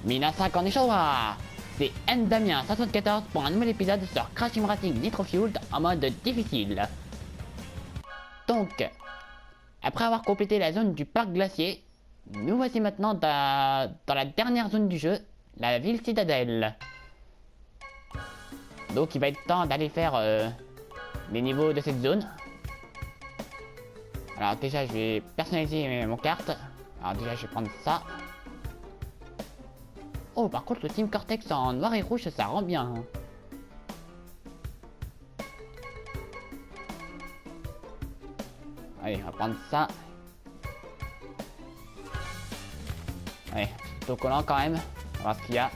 Minasan konnichiwa, c'est Ndamien74 pour un nouvel épisode sur Crash Team Racing Nitro Fueled en mode difficile. Donc, après avoir complété la zone du parc glacier, nous voici maintenant dans la dernière zone du jeu, la ville citadelle. Donc il va être temps d'aller faire les niveaux de cette zone. Alors déjà je vais personnaliser mon carte. Alors déjà je vais prendre ça. Oh par contre le Team Cortex en noir et rouge ça rend bien. Allez on va prendre ça. Allez, petit autocollant quand même. On va voir ce qu'il y a.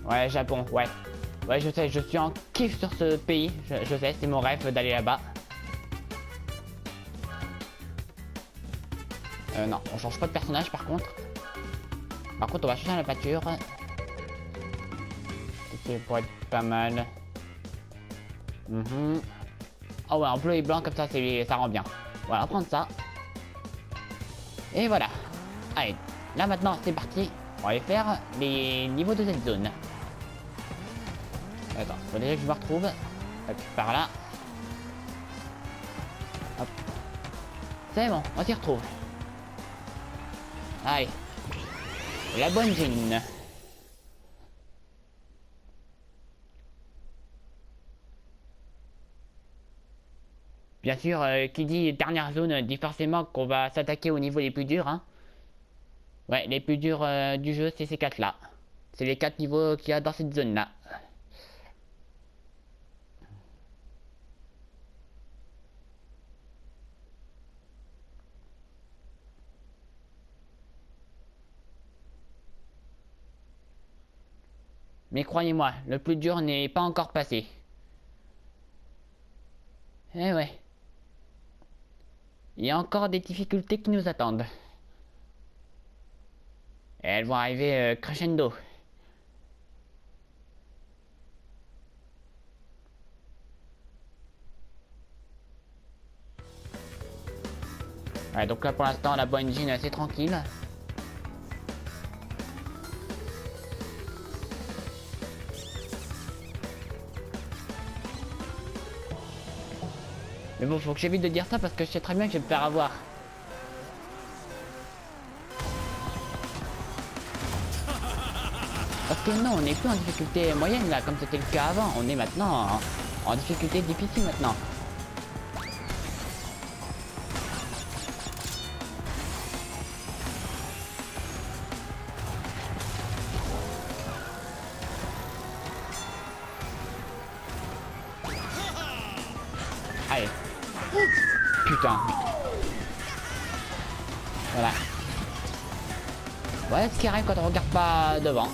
Ouais, Japon, ouais. Ouais, je sais, je suis en kiff sur ce pays. Je sais, c'est mon rêve d'aller là-bas. Non, on change pas de personnage par contre. Par contre, on va changer la pâture. C'est pour être pas mal. Oh ouais, en bleu et blanc comme ça, ça rend bien. Voilà, on va prendre ça. Et voilà. Allez, là maintenant, c'est parti. On va aller faire les niveaux de cette zone. Attends, faut déjà que je me retrouve. Hop, par là. Hop. C'est bon, on s'y retrouve. Allez. La bonne zone. Bien sûr, qui dit dernière zone dit forcément qu'on va s'attaquer au niveau les plus durs. Hein. Ouais, les plus durs du jeu, c'est ces 4 là. C'est les 4 niveaux qu'il y a dans cette zone là. Mais croyez-moi, le plus dur n'est pas encore passé. Eh ouais. Il y a encore des difficultés qui nous attendent. Et elles vont arriver crescendo. Ouais, donc là pour l'instant la bonne engine est assez tranquille. Mais bon, faut que j'évite de dire ça parce que je sais très bien que je vais me faire avoir. Parce que non, on n'est plus en difficulté moyenne là, comme c'était le cas avant. On est maintenant en difficulté difficile maintenant. Allez. Putain. Voilà. Voilà ce qui arrive quand on regarde pas devant.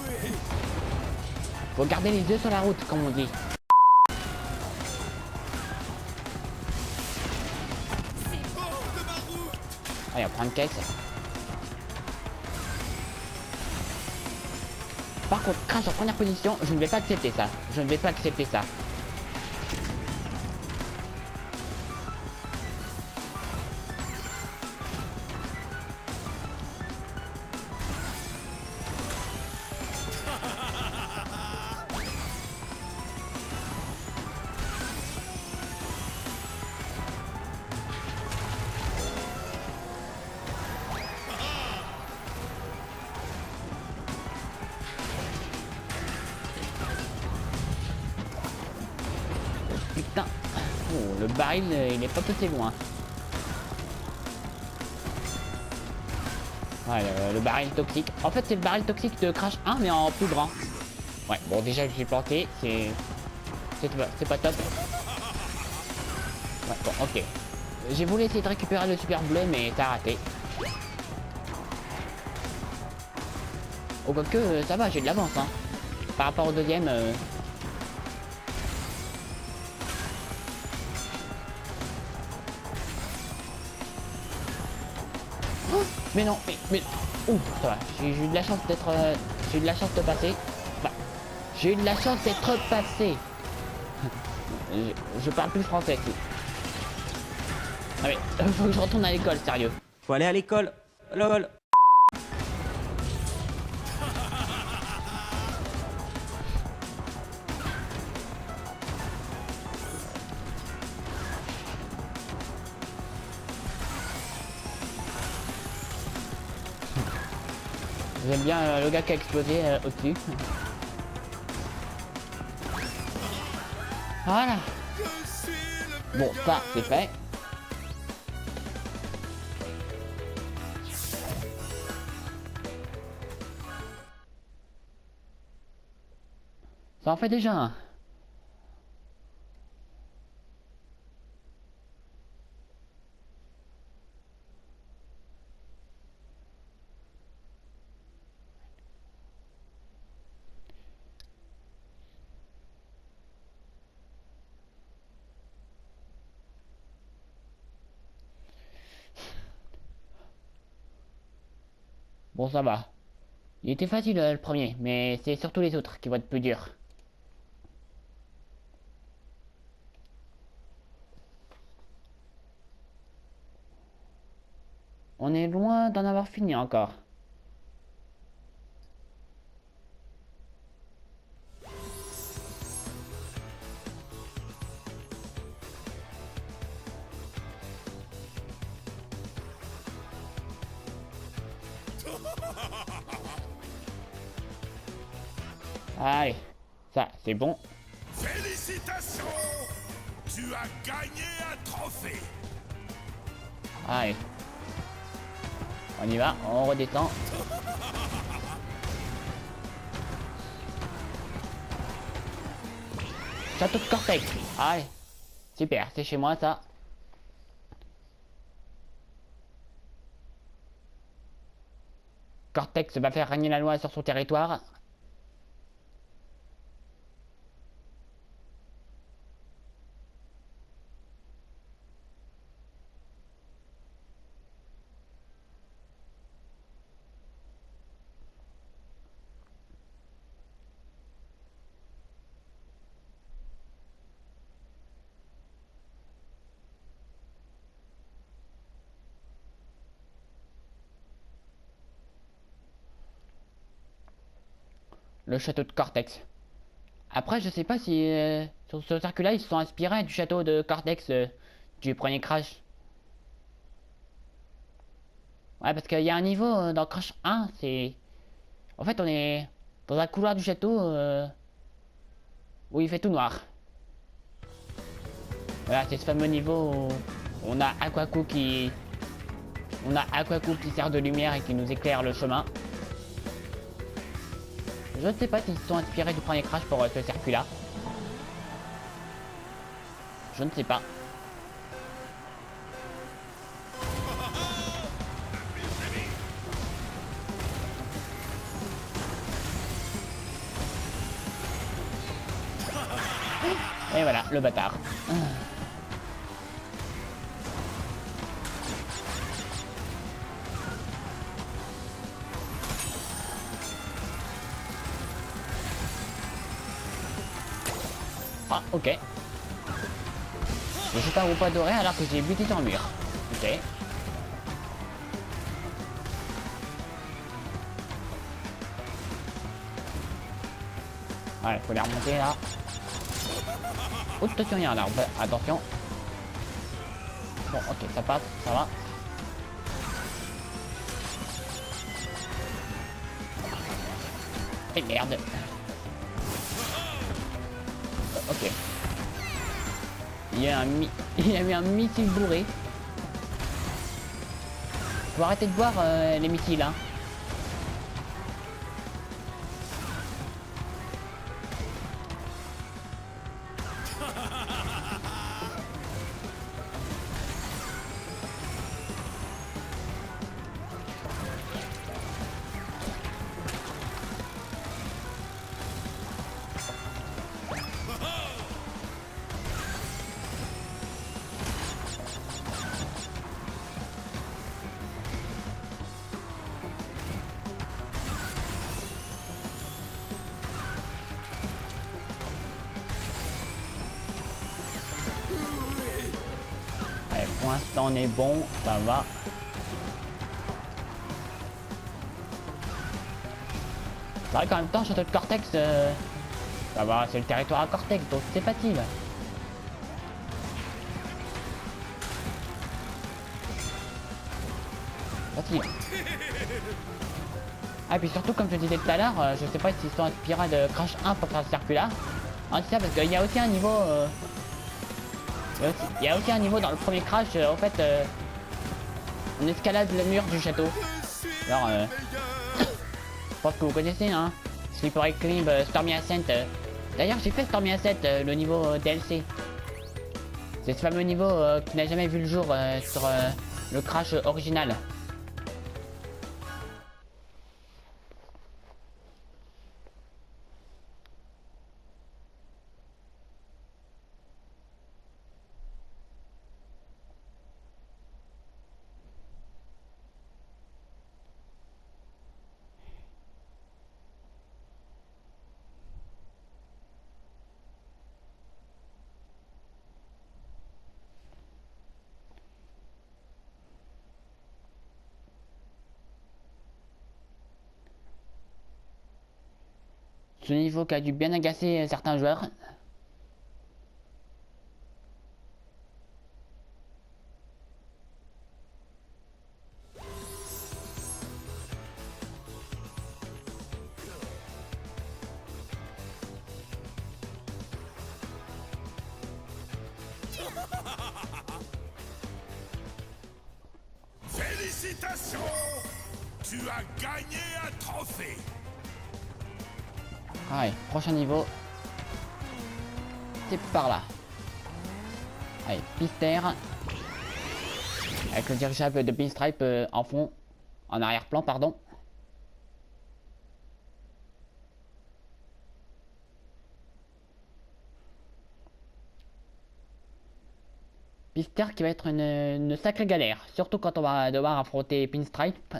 Faut garder les yeux sur la route, comme on dit. Allez, on prend une caisse. Par contre, crash en première position, je ne vais pas accepter ça. Je ne vais pas accepter ça. Putain. Oh, le baril, il est pas passé loin. Ouais, le baril toxique. En fait, c'est le baril toxique de Crash 1, mais en plus grand. Ouais, bon, déjà, je l'ai planté. C'est pas top. Ouais, bon, ok. J'ai voulu essayer de récupérer le super bleu, mais ça a raté. Oh, quoique, ça va, j'ai de l'avance, hein. Par rapport au deuxième... Oh, mais non, mais... Ouh, ça va, j'ai eu de la chance d'être... j'ai eu de la chance de passer. Bah, j'ai eu de la chance d'être passé. je parle plus français, tout. Ah mais, faut que je retourne à l'école, sérieux. Faut aller à l'école. Lol. J'aime bien le gars qui a explosé au-dessus. Voilà. Bon, ça, c'est fait. Ça en fait déjà un. Bon, ça va. Il était facile le premier, mais c'est surtout les autres qui vont être plus durs. On est loin d'en avoir fini encore. Allez, ça c'est bon. Félicitations! Tu as gagné un trophée! Allez. On y va, on redescend. Château de Cortex. Allez. Super, c'est chez moi ça. Cortex va faire régner la loi sur son territoire. Le château de Cortex. Après, je sais pas si sur ce circuit-là, ils se sont inspirés du château de Cortex du premier Crash. Ouais, parce qu'il y a un niveau dans Crash 1, c'est... En fait, on est dans un couloir du château où il fait tout noir. Voilà, c'est ce fameux niveau où on a Aquaco qui... On a Aquaco qui sert de lumière et qui nous éclaire le chemin. Je ne sais pas s'ils se sont inspirés du premier Crash pour ce circuit-là. Je ne sais pas. Et voilà, le bâtard. Ah, ok. Je suis pas un groupe adoré alors que j'ai buté sur le mur. Ok. Ouais, faut les remonter là. Oh, attention, il y a un arbre. Attention. Bon, ok, ça passe, ça va. Et merde. Ok. Il y a eu un missile bourré. Faut arrêter de boire les missiles, hein. Allez, pour l'instant on est bon, ça va. C'est vrai qu'en même temps, Château de Cortex, ça va, c'est le territoire à Cortex, donc c'est facile. Facile. Ah, et puis surtout, comme je disais tout à l'heure, je sais pas s'ils sont inspirés de Crash 1 pour faire ce circuit-là. En tout cas, parce qu'il y a aussi un niveau... il y a aussi un niveau dans le premier Crash, en fait, on escalade le mur du château. Alors, je pense que vous connaissez, hein. Slippery Climb, Stormy Ascent. D'ailleurs, j'ai fait Stormy Ascent, le niveau DLC. C'est ce fameux niveau qui n'a jamais vu le jour sur le Crash original. Ce niveau qui a dû bien agacer certains joueurs. Félicitations! Tu as gagné un trophée! Allez, prochain niveau. C'est par là. Allez, Pister. Avec le dirigeable de Pinstripe en fond. En arrière-plan, pardon. Pister qui va être une sacrée galère. Surtout quand on va devoir affronter Pinstripe.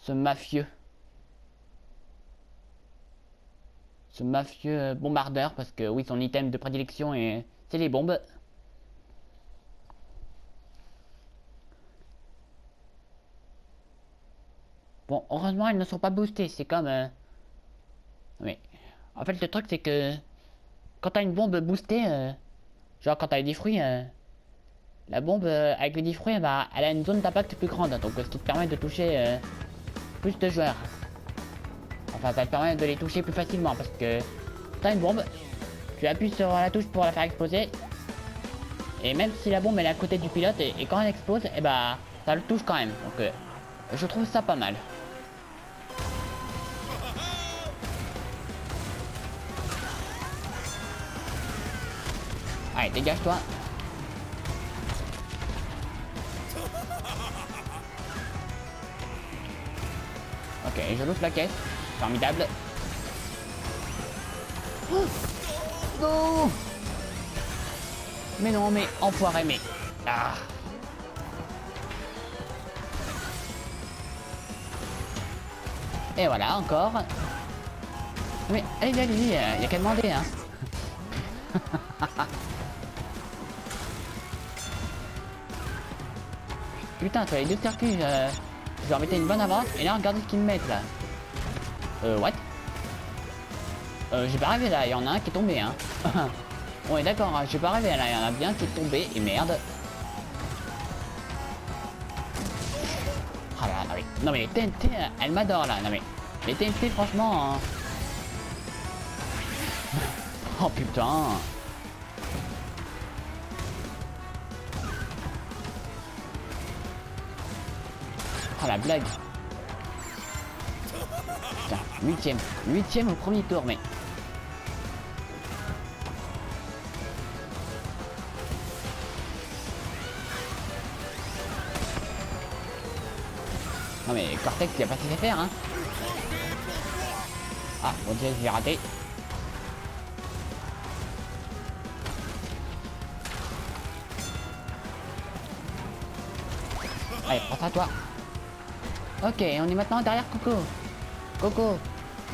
Ce mafieux. Ce mafieux bombardeur, parce que oui, son item de prédilection, c'est les bombes. Bon, heureusement, elles ne sont pas boostées, c'est comme... Oui. En fait, le truc, c'est que... Quand t'as une bombe boostée, genre quand t'as des fruits, la bombe avec les 10 fruits, bah, elle a une zone d'impact plus grande, donc ce qui te permet de toucher plus de joueurs. Enfin, ça te permet de les toucher plus facilement parce que t'as une bombe, tu appuies sur la touche pour la faire exploser, et même si la bombe elle est à côté du pilote et quand elle explose, et bah ça le touche quand même. Donc je trouve ça pas mal. Allez, dégage-toi. Ok, je loupe la caisse. Formidable. Oh non. Mais non, mais enfoiré, mais... Ah. Et voilà, encore. Mais allez, allez, y a qu'à demander, hein. Putain, tu as les deux circuits, je leur mettais une bonne avance, et là, regardez ce qu'ils me mettent, là. What? J'ai pas rêvé, là, il y en a un qui est tombé, hein. On est d'accord, hein, j'ai pas rêvé, là, il y en a bien qui est tombé, et merde. Ah là, non mais les TNT, elle m'adore, là, non mais... Les TNT, franchement... Hein... Oh, putain. Ah la blague. Putain, huitième au premier tour, mais... Non mais Cortex il a pas ses affaires, hein. Ah, bon Dieu, j'ai raté. Allez, prends ça toi. Ok, on est maintenant derrière Coco. Coco,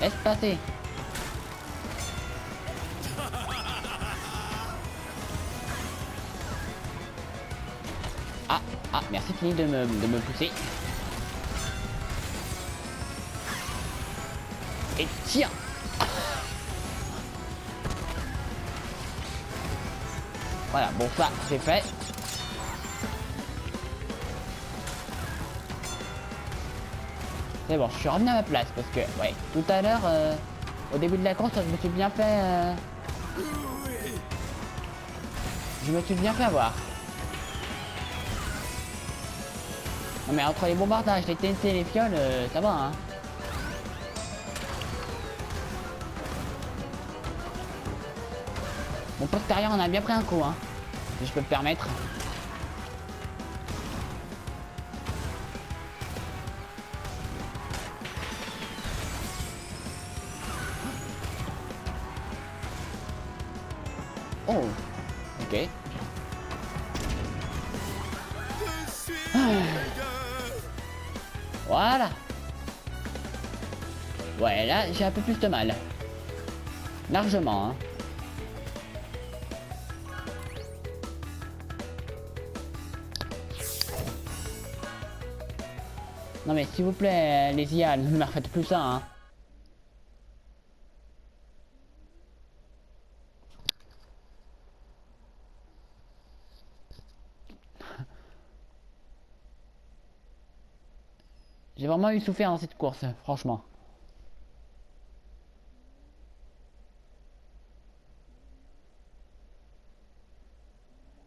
laisse passer. Ah, merci Fini de me pousser. Et tire. Voilà, bon ça c'est fait. C'est bon, je suis revenu à ma place parce que, ouais, tout à l'heure, au début de la course, je me suis bien fait... Je me suis bien fait avoir. Non mais entre les bombardages, les TNT et les fioles, ça va hein. Mon postérieur en a bien pris un coup hein, si je peux me permettre. Oh, ok. Voilà. Ouais, là, j'ai un peu plus de mal. Largement, hein. Non mais s'il vous plaît, les IA, ne me refaites plus ça, hein. J'ai vraiment eu souffert dans cette course, franchement.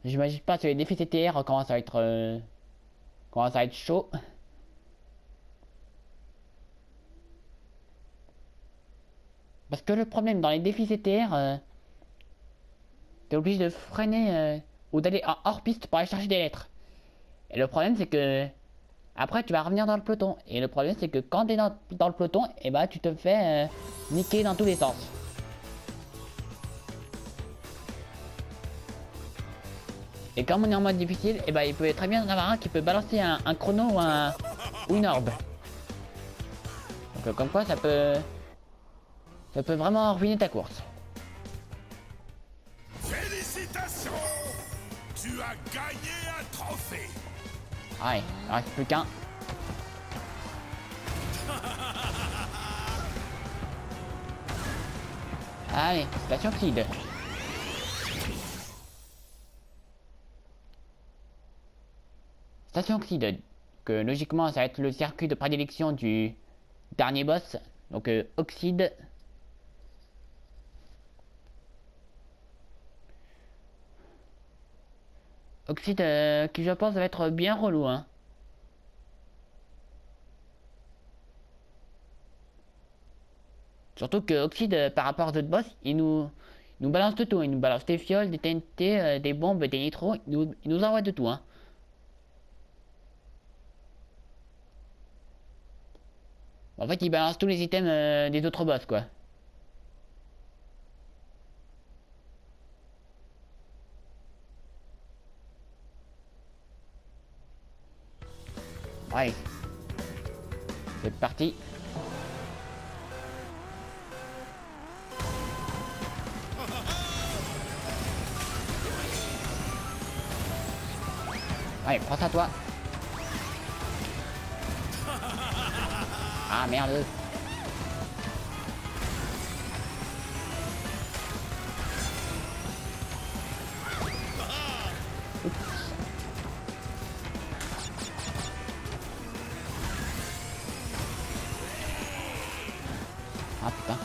J'imagine pas que les défis TTR commencent à être chaud. Parce que le problème dans les défis CTR, t'es obligé de freiner ou d'aller hors piste pour aller chercher des lettres. Et le problème c'est que après tu vas revenir dans le peloton. Et le problème c'est que quand t'es dans le peloton, et bah tu te fais niquer dans tous les sens. Et comme on est en mode difficile, et bah il peut très bien en avoir un qui peut balancer un chrono ou une orbe. Donc comme quoi ça peut vraiment ruiner ta course. Félicitations! Tu as gagné un trophée! Allez, il reste plus qu'un. Allez, station Oxyde. Station Oxyde, que logiquement ça va être le circuit de prédilection du dernier boss. Donc Oxyde. Oxyde qui je pense va être bien relou hein. Surtout que Oxyde par rapport aux autres boss, il nous balance de tout, il nous balance des fioles, des TNT, des bombes, des nitros, il nous envoie de tout hein. En fait il balance tous les items des autres boss quoi. Allez, c'est parti. Allez, prends ça toi. Ah merde. Ah putain.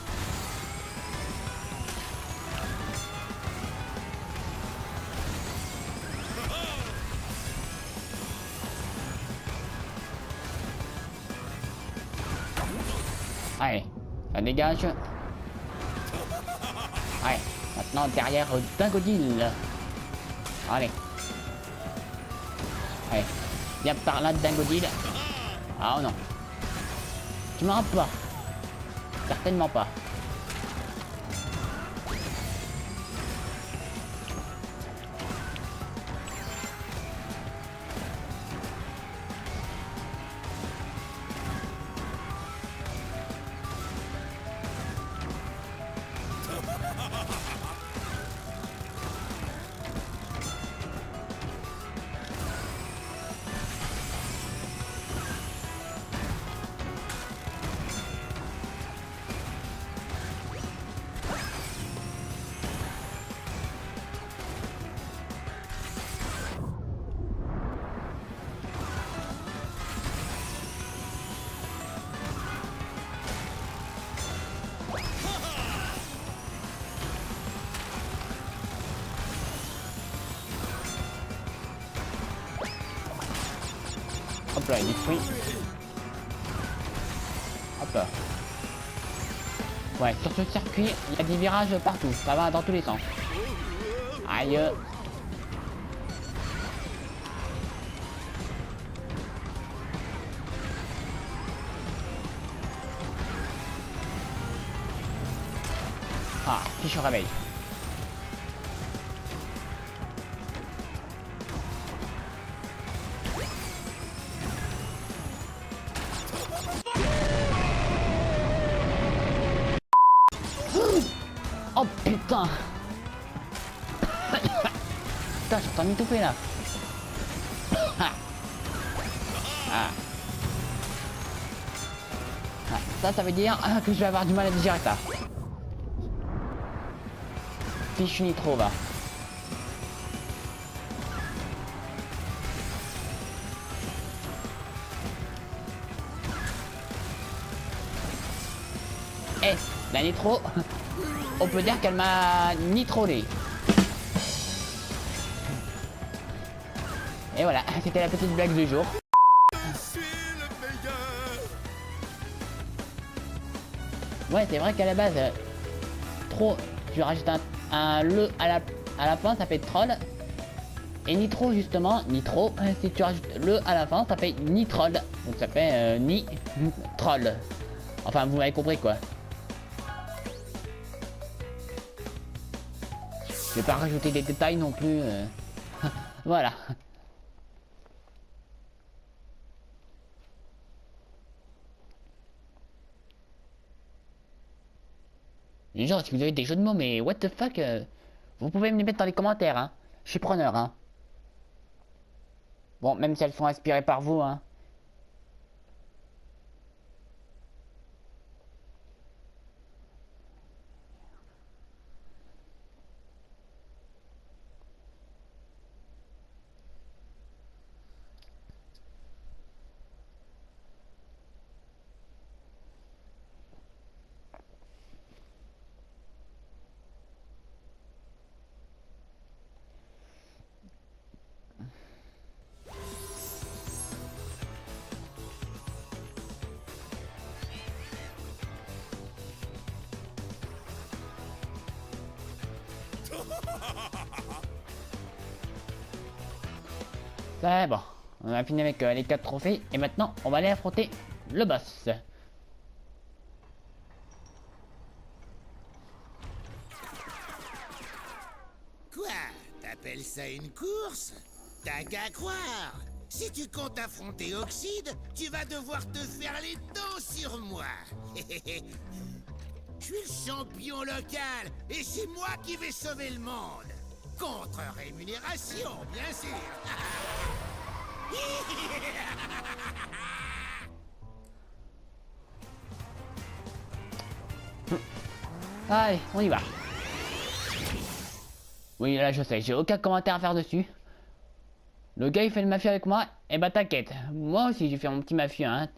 Allez, ça dégage. Allez, maintenant derrière Dingodile. Allez. Allez, viens par là Dingodile. Ah oh non. Tu m'auras pas. Certainement pas. Hop là, il détruit. Hop là. Ouais, sur ce circuit, il y a des virages partout. Ça va dans tous les sens. Aïe. Ah, fichu réveil. Oh putain. Putain, je suis en train de m'étouffer là. Ah. Ah. Ah, ça veut dire que je vais avoir du mal à digérer ça. Fichu nitro va. Eh, la nitro, on peut dire qu'elle m'a nitrolé. Et voilà, c'était la petite blague du jour. Je suis le meilleur. Ouais, c'est vrai qu'à la base, trop, tu rajoutes un le à la fin, ça fait troll. Et nitro, justement, nitro, si tu rajoutes le à la fin, ça fait nitrol. Donc ça fait ni troll. Enfin, vous m'avez compris quoi. Je vais pas rajouter des détails non plus. Voilà. Genre, si vous avez des jeux de mots, mais what the fuck, vous pouvez me les mettre dans les commentaires, hein. Je suis preneur, hein. Bon, même si elles sont inspirées par vous, hein. C'est bon, on a fini avec les 4 trophées et maintenant on va aller affronter le boss. Quoi? T'appelles ça une course? T'as qu'à croire. Si tu comptes affronter Oxide, tu vas devoir te faire les dents sur moi. Je suis le champion local et c'est moi qui vais sauver le monde. Contre rémunération, bien sûr. Allez, on y va. Oui, là je sais, j'ai aucun commentaire à faire dessus. Le gars il fait le mafieux avec moi, et bah t'inquiète, moi aussi j'ai fait mon petit mafieux, hein.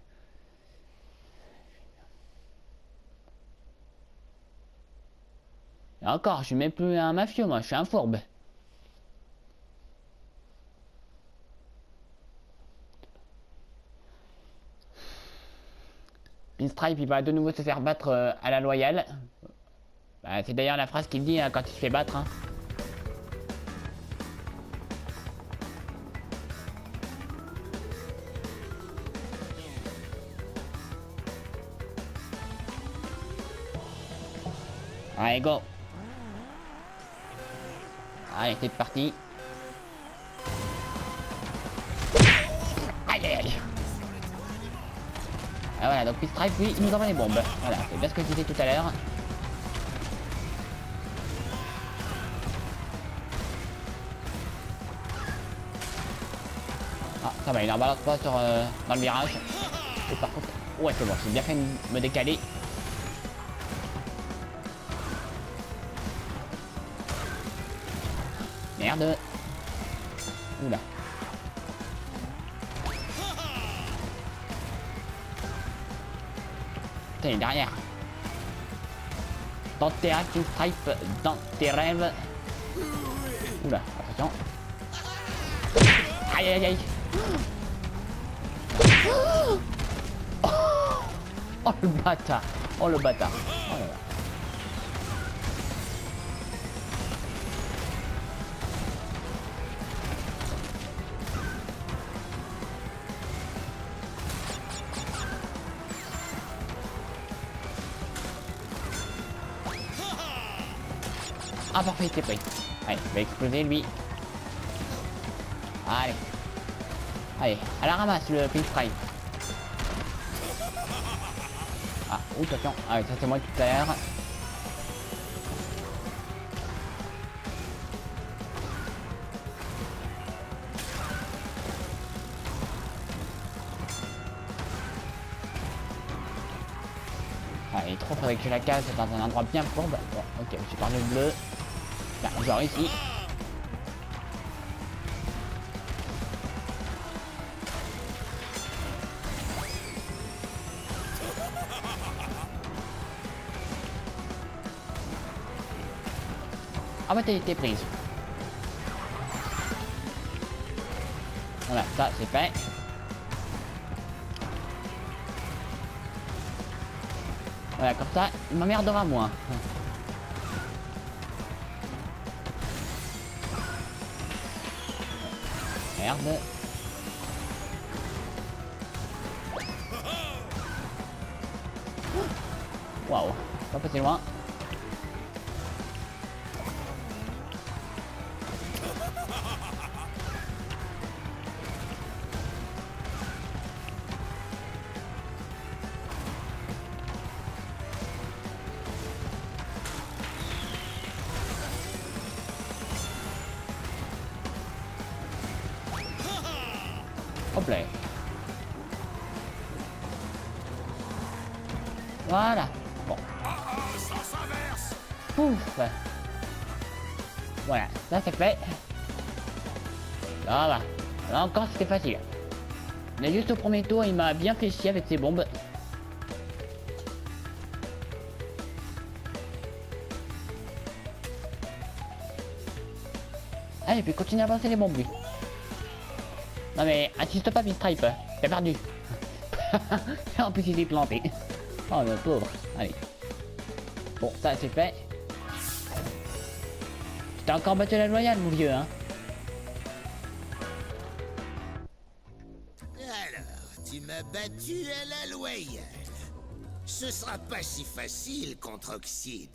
Et encore, je suis même plus un mafieux, moi, je suis un fourbe. Pinstripe, il va de nouveau se faire battre à la loyale. Bah, c'est d'ailleurs la phrase qu'il dit hein, quand il se fait battre. Hein. Allez, go. Allez, c'est parti. Aïe, aïe, aïe. Ah voilà, donc Pinstripe, lui, il nous envoie les bombes. Voilà, c'est bien ce que je disais tout à l'heure. Ah, ça va, il en balance pas sur, dans le virage. Et par contre, ouais, c'est bon, j'ai bien fait de me décaler. Merde. Oula. Putain, il est derrière. Dans tes rêves, Pinstripe, dans tes rêves. Oula, attention. Aïe aïe aïe. Oh le bâtard. Oh le bâtard. Oh là là. Ah parfait, il était pris. Allez, il va exploser lui. Allez. Allez, à la ramasse le pinstripe. Ah, ouh, attention. Ah, ça c'est moi tout à l'heure. Ah, il est trop, faudrait que je la case dans un endroit bien fourbe. Bon, ok, j'ai parlé de bleu. Là, genre ici. Ah bah t'as été prise. Voilà, ça c'est fait. Voilà, comme ça, il m'emmerdera moins. Merde. Waouh, pas passer loin. Hop là. Voilà. Bon. Ça s'inverse. Pouf. Voilà, ça c'est fait. Là, là encore c'était facile. Mais juste au premier tour, il m'a bien fait chier avec ses bombes. Allez, puis continue à avancer les bombes lui. Non mais insiste pas Pinstripe, t'as perdu. En plus il est planté. Oh le pauvre, allez. Bon, ça c'est fait. T'as encore battu la loyale mon vieux hein. Alors, tu m'as battu à la loyale. Ce sera pas si facile contre Oxyde.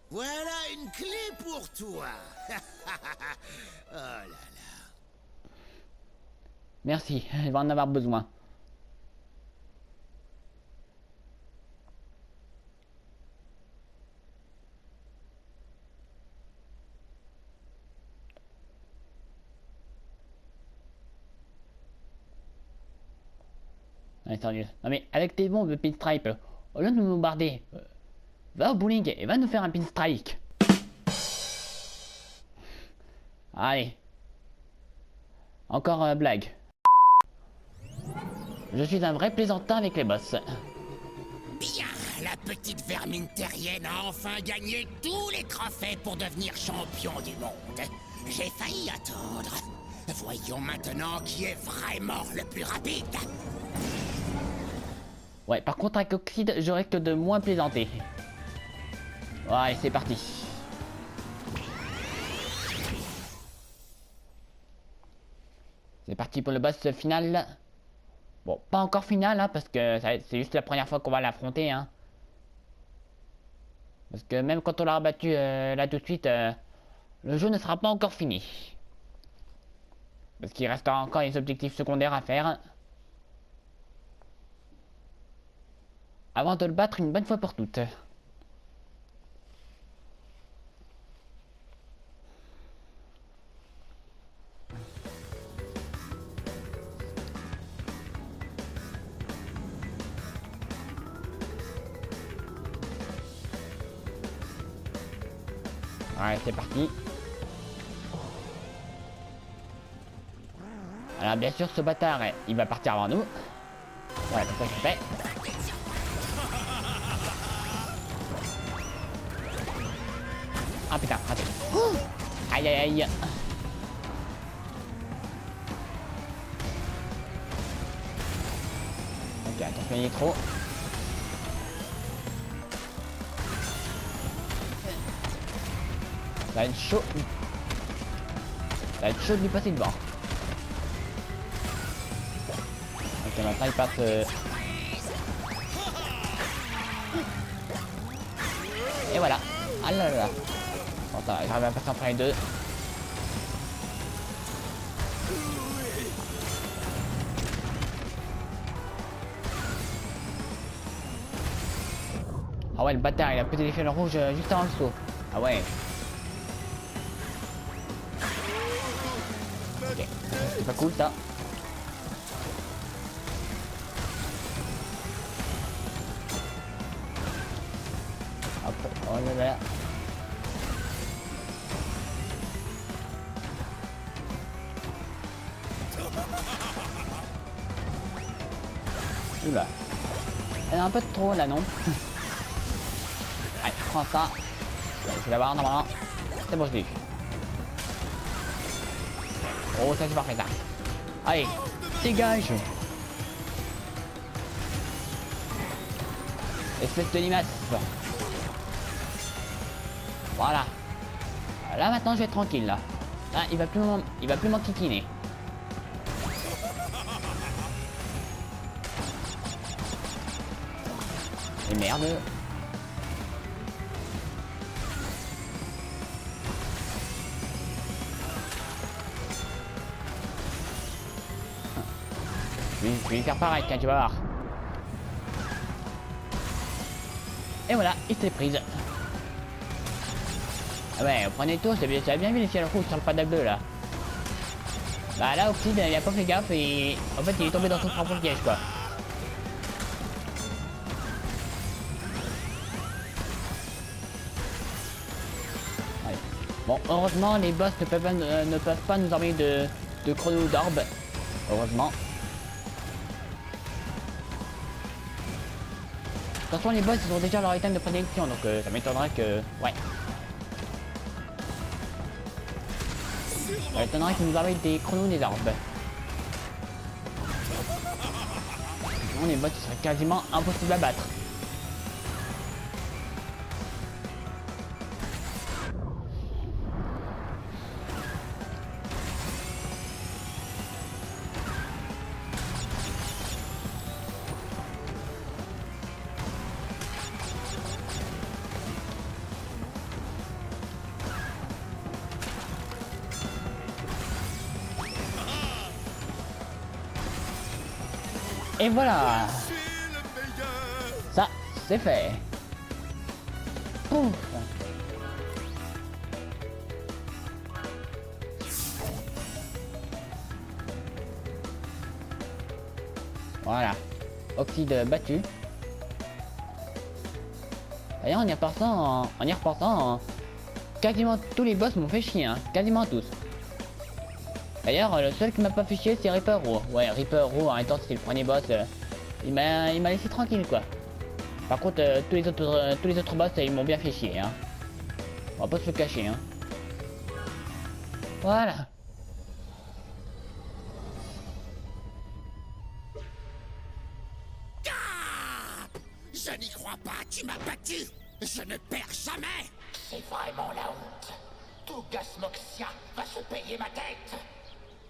Voilà une clé pour toi. Oh là là. Merci, il va en avoir besoin. Ouais, sérieux. Non mais avec tes bombes Pinstripe, au lieu de nous bombarder, va au bowling et va nous faire un pinstrike. Allez. Encore blague. Je suis un vrai plaisantin avec les boss. Bien, la petite vermine terrienne a enfin gagné tous les trophées pour devenir champion du monde. J'ai failli attendre. Voyons maintenant qui est vraiment le plus rapide. Ouais, par contre avec Oxyde, je risque de moins plaisanter. Ouais, c'est parti. C'est parti pour le boss final. Bon, pas encore final, hein, parce que c'est juste la première fois qu'on va l'affronter. Hein. Parce que même quand on l'aura battu là tout de suite, le jeu ne sera pas encore fini. Parce qu'il restera encore les objectifs secondaires à faire. Avant de le battre une bonne fois pour toutes. Ouais, c'est parti. Alors bien sûr, ce bâtard, il va partir avant nous. Voilà, comme ça c'est fait. Ah putain, raté. Oh, aïe aïe aïe. Ok, attention nitro. Ça va être chaud. Ça va être chaud de lui passer devant. Ok, maintenant il passe... Et voilà. Ah là là là. Bon, ça va, j'arrive à passer entre les deux. Ah ouais, le bâtard, il a pété les fils rouges juste avant le saut. Ah ouais. Ok, c'est pas cool ça. Hop, oh là là. Oula. Elle est un peu trop là, non? Allez, prends ça. Je vais l'avoir normalement. C'est bon, je l'ai eu. Oh, ça c'est parfait ça. Allez, dégage. Espèce de limace. Voilà. Là maintenant je vais être tranquille là. Là il va plus m'enquiquiner. Et merde. Je vais lui faire pareil, tiens, tu vas voir. Et voilà, il s'est prise. Ah ouais, au premier tour, ça a bien vu les ciels rouges sur le pad bleu là. Bah là, Oxide, il a pas fait gaffe et en fait, il est tombé dans son propre piège quoi. Allez. Bon, heureusement, les boss ne peuvent pas nous envoyer de chrono d'orbe. Heureusement. De toute façon, les boss, ils ont déjà leur item de prédilection, donc ça m'étonnerait que... Ouais. Ça m'étonnerait qu'ils nous envoient des chronos des orbes. Sinon, les boss, ils seraient quasiment impossibles à battre. Et voilà. Ça, c'est fait. Pouf. Voilà. Oxyde battu. D'ailleurs, en y repensant, quasiment tous les boss m'ont fait chier, hein. Quasiment tous. D'ailleurs, le seul qui m'a pas fait chier, c'est Reaper Row. Ouais, Reaper Row, en même temps, c'était le premier boss. Il m'a laissé tranquille, quoi. Par contre, tous les autres boss, ils m'ont bien fait chier, hein. On va pas se le cacher, hein. Voilà. Ah, je n'y crois pas, tu m'as battu. Je ne perds jamais. C'est vraiment la honte. Tout Gasmoxia va se payer ma tête.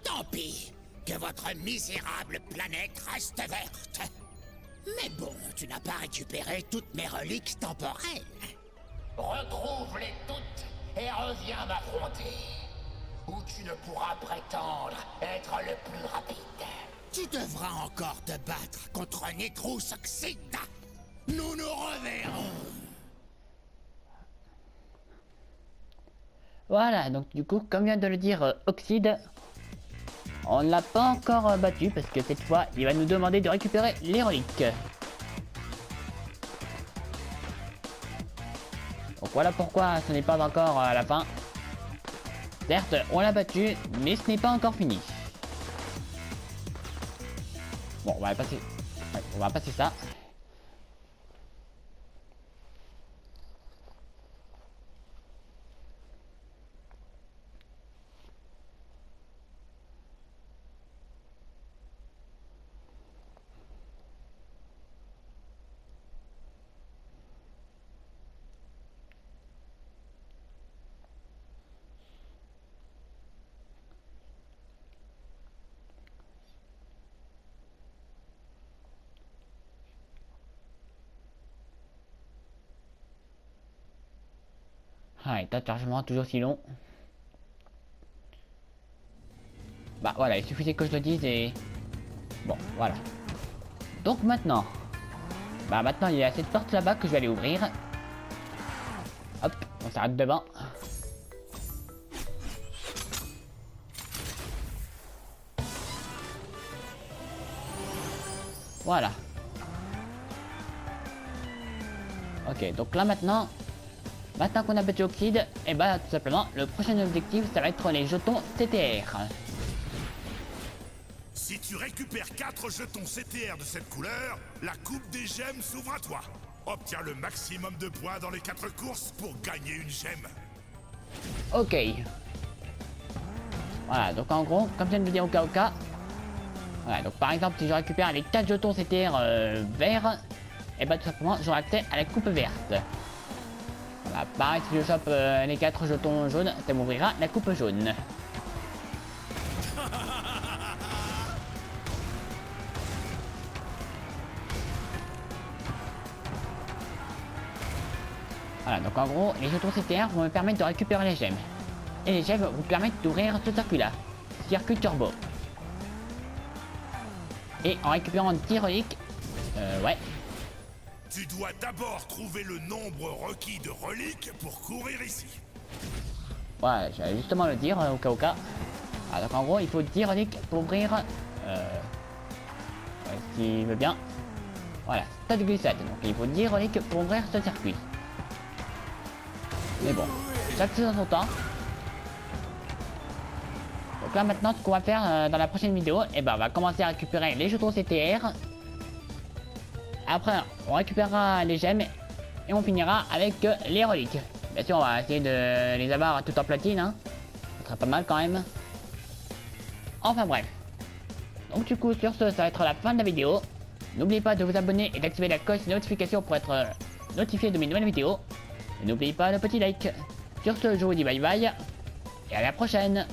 Tant pis, que votre misérable planète reste verte. Mais bon, tu n'as pas récupéré toutes mes reliques temporelles. Retrouve-les toutes et reviens m'affronter. Ou tu ne pourras prétendre être le plus rapide. Tu devras encore te battre contre Necrous Oxide. Nous nous reverrons. Voilà, donc du coup, comme vient de le dire Oxide, on ne l'a pas encore battu parce que cette fois, il va nous demander de récupérer les reliques. Donc voilà pourquoi ce n'est pas encore à la fin. Certes, on l'a battu, mais ce n'est pas encore fini. Bon, on va passer, ouais, on va passer ça. Ah, état de chargement toujours si long. Bah voilà, il suffisait que je le dise et... Bon, voilà. Donc maintenant... Bah maintenant il y a cette porte là-bas que je vais aller ouvrir. Hop, on s'arrête devant. Voilà. Ok, donc là maintenant qu'on a battu Oxyde, et bah tout simplement, le prochain objectif ça va être les jetons CTR. Si tu récupères 4 jetons CTR de cette couleur, la coupe des gemmes s'ouvre à toi. Obtiens le maximum de points dans les 4 courses pour gagner une gemme. Ok. Voilà, donc en gros, comme je viens de le dire au cas. Voilà, donc par exemple, si je récupère les 4 jetons CTR verts, et bah tout simplement, j'aurai accès à la coupe verte. Voilà, pareil, si je chope les 4 jetons jaunes, ça m'ouvrira la coupe jaune. Voilà, donc en gros, les jetons CTR vont me permettre de récupérer les gemmes. Et les gemmes vous permettent d'ouvrir ce circuit-là. Circuit turbo. Et en récupérant 10 reliques, ouais. Tu dois d'abord trouver le nombre requis de reliques pour courir ici. Ouais, j'allais justement le dire au cas. Ah, donc en gros, il faut 10 reliques pour ouvrir... ouais, s'il veut bien. Voilà, stade de glissade. Donc il faut 10 reliques pour ouvrir ce circuit. Mais bon, chaque chose en son temps. Donc là maintenant, ce qu'on va faire dans la prochaine vidéo, et ben on va commencer à récupérer les jetons CTR. Après, on récupérera les gemmes et on finira avec les reliques. Bien sûr, on va essayer de les avoir tout en platine, hein. Ça serait pas mal quand même. Enfin bref. Donc du coup, sur ce, ça va être la fin de la vidéo. N'oubliez pas de vous abonner et d'activer la cloche de notification pour être notifié de mes nouvelles vidéos. Et n'oubliez pas le petit like. Sur ce, je vous dis bye bye et à la prochaine.